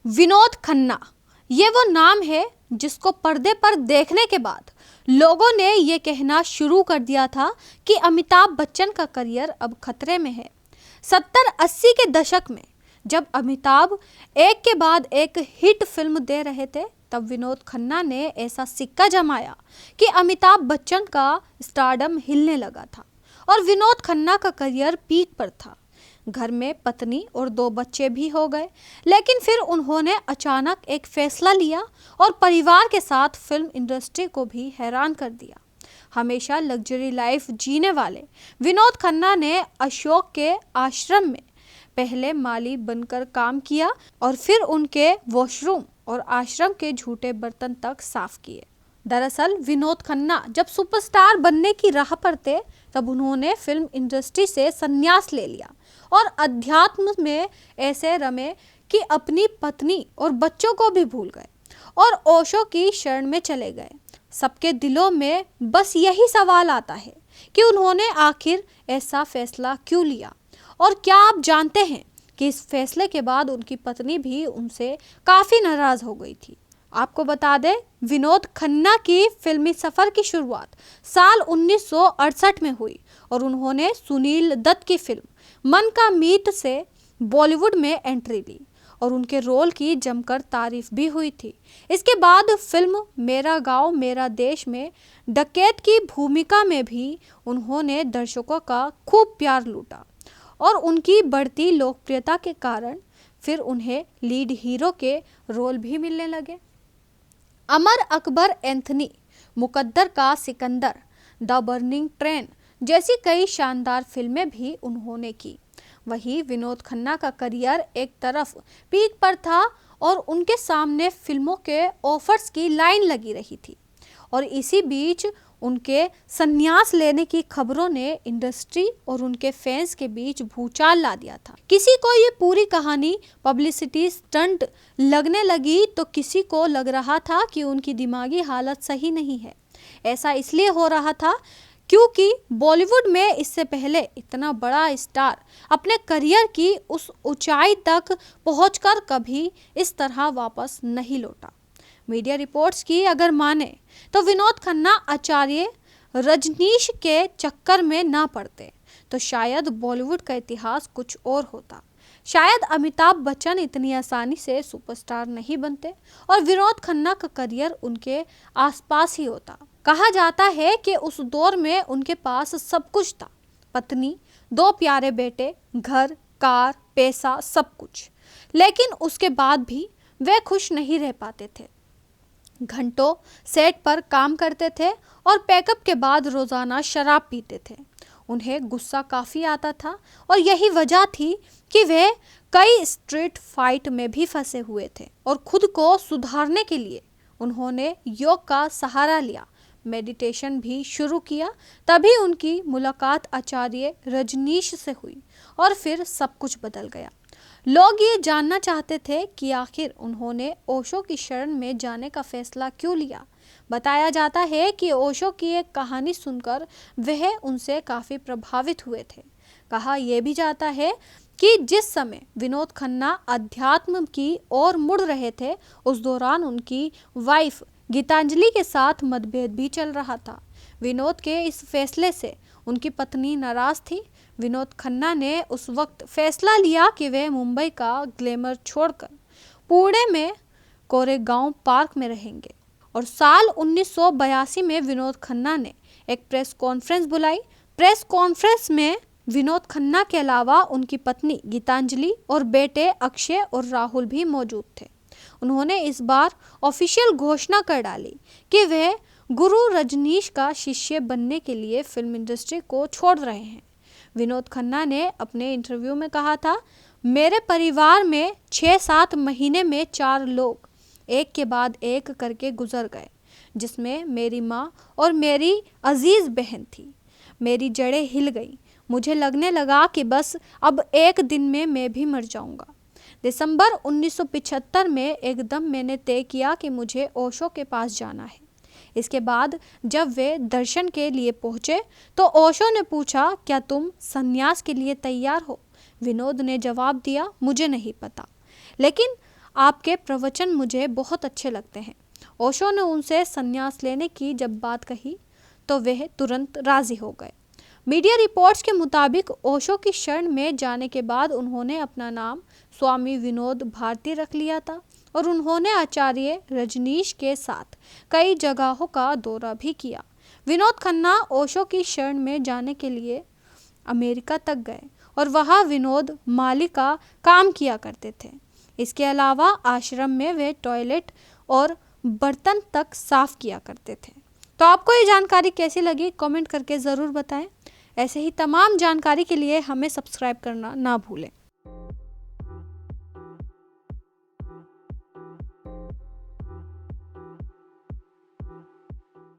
विनोद खन्ना, ये वो नाम है जिसको पर्दे पर देखने के बाद लोगों ने ये कहना शुरू कर दिया था कि अमिताभ बच्चन का करियर अब खतरे में है। 70-80 के दशक में जब अमिताभ एक के बाद एक हिट फिल्म दे रहे थे, तब विनोद खन्ना ने ऐसा सिक्का जमाया कि अमिताभ बच्चन का स्टारडम हिलने लगा था और विनोद खन्ना का करियर पीक पर था। घर में पत्नी और 2 बच्चे भी हो गए, लेकिन फिर उन्होंने अचानक एक फैसला लिया और परिवार के साथ फिल्म इंडस्ट्री को भी हैरान कर दिया। हमेशा लग्जरी लाइफ जीने वाले विनोद खन्ना ने अशोक के आश्रम में पहले माली बनकर काम किया और फिर उनके वॉशरूम और आश्रम के झूठे बर्तन तक साफ किए। दरअसल विनोद खन्ना जब सुपरस्टार बनने की राह पर थे, तब उन्होंने फिल्म इंडस्ट्री से संन्यास ले लिया और अध्यात्म में ऐसे रमे कि अपनी पत्नी और बच्चों को भी भूल गए और ओशो की शरण में चले गए। सबके दिलों में बस यही सवाल आता है कि उन्होंने आखिर ऐसा फैसला क्यों लिया। और क्या आप जानते हैं कि इस फैसले के बाद उनकी पत्नी भी उनसे काफ़ी नाराज़ हो गई थी। आपको बता दें, विनोद खन्ना की फिल्मी सफ़र की शुरुआत साल 1968 में हुई और उन्होंने सुनील दत्त की फिल्म मन का मीत से बॉलीवुड में एंट्री ली और उनके रोल की जमकर तारीफ भी हुई थी। इसके बाद फिल्म मेरा गांव मेरा देश में डकैत की भूमिका में भी उन्होंने दर्शकों का खूब प्यार लूटा और उनकी बढ़ती लोकप्रियता के कारण फिर उन्हें लीड हीरो के रोल भी मिलने लगे। अमर अकबर एंथनी, मुकद्दर का सिकंदर, द बर्निंग ट्रेन जैसी कई शानदार फिल्में भी उन्होंने की। वहीं विनोद खन्ना का करियर एक तरफ पीक पर था और उनके सामने फिल्मों के ऑफर्स की लाइन लगी रही थी और इसी बीच उनके संन्यास लेने की खबरों ने इंडस्ट्री और उनके फैंस के बीच भूचाल ला दिया था। किसी को ये पूरी कहानी पब्लिसिटी स्टंट लगने लगी तो किसी को लग रहा था कि उनकी दिमागी हालत सही नहीं है। ऐसा इसलिए हो रहा था क्योंकि बॉलीवुड में इससे पहले इतना बड़ा स्टार अपने करियर की उस ऊंचाई तक पहुंचकर कभी इस तरह वापस नहीं लौटा। मीडिया रिपोर्ट्स की अगर माने तो विनोद खन्ना आचार्य रजनीश के चक्कर में ना पड़ते तो शायद बॉलीवुड का इतिहास कुछ और होता। शायद अमिताभ बच्चन इतनी आसानी से सुपरस्टार नहीं बनते और विनोद खन्ना का करियर उनके आसपास ही होता। कहा जाता है कि उस दौर में उनके पास सब कुछ था, पत्नी, 2 प्यारे बेटे, घर, कार, पैसा, सब कुछ, लेकिन उसके बाद भी वे खुश नहीं रह पाते थे। घंटों सेट पर काम करते थे और पैकअप के बाद रोजाना शराब पीते थे। उन्हें गुस्सा काफ़ी आता था और यही वजह थी कि वे कई स्ट्रीट फाइट में भी फंसे हुए थे और खुद को सुधारने के लिए उन्होंने योग का सहारा लिया, मेडिटेशन भी शुरू किया। तभी उनकी मुलाकात आचार्य रजनीश से हुई और फिर सब कुछ बदल गया। लोग ये जानना चाहते थे कि आखिर उन्होंने ओशो की शरण में जाने का फैसला क्यों लिया। बताया जाता है कि ओशो की एक कहानी सुनकर वह उनसे काफ़ी प्रभावित हुए थे। कहा यह भी जाता है कि जिस समय विनोद खन्ना अध्यात्म की ओर मुड़ रहे थे, उस दौरान उनकी वाइफ गीतांजलि के साथ मतभेद भी चल रहा था। विनोद के इस फैसले से उनकी पत्नी नाराज थी। विनोद खन्ना ने उस वक्त फैसला लिया कि वे मुंबई का ग्लैमर छोड़कर पुणे में कोरेगांव पार्क में रहेंगे और साल 1982 में विनोद खन्ना ने एक प्रेस कॉन्फ्रेंस बुलाई। प्रेस कॉन्फ्रेंस में विनोद खन्ना के अलावा उनकी पत्नी गीतांजलि और बेटे अक्षय और राहुल भी मौजूद थे। उन्होंने इस बार ऑफिशियल घोषणा कर डाली कि वे गुरु रजनीश का शिष्य बनने के लिए फिल्म इंडस्ट्री को छोड़ रहे हैं। विनोद खन्ना ने अपने इंटरव्यू में कहा था, मेरे परिवार में 6-7 महीने में 4 लोग एक के बाद एक करके गुजर गए, जिसमें मेरी माँ और मेरी अजीज बहन थी। मेरी जड़ें हिल गई। मुझे लगने लगा कि बस अब एक दिन में मैं भी मर जाऊंगा। दिसंबर 1975 में एकदम मैंने तय किया कि मुझे ओशो के पास जाना है। इसके बाद जब वे दर्शन के लिए पहुंचे तो ओशो ने पूछा, क्या तुम संन्यास के लिए तैयार हो? विनोद ने जवाब दिया, मुझे नहीं पता, लेकिन आपके प्रवचन मुझे बहुत अच्छे लगते हैं। ओशो ने उनसे संन्यास लेने की जब बात कही तो वह तुरंत राजी हो गए। मीडिया रिपोर्ट्स के मुताबिक ओशो की शरण में जाने के बाद उन्होंने अपना नाम स्वामी विनोद भारती रख लिया था और उन्होंने आचार्य रजनीश के साथ कई जगहों का दौरा भी किया। विनोद खन्ना ओशो की शरण में जाने के लिए अमेरिका तक गए और वहाँ विनोद माली का काम किया करते थे। इसके अलावा आश्रम में वे टॉयलेट और बर्तन तक साफ किया करते थे। तो आपको ये जानकारी कैसी लगी कमेंट करके ज़रूर बताएं। ऐसे ही तमाम जानकारी के लिए हमें सब्सक्राइब करना ना भूलें।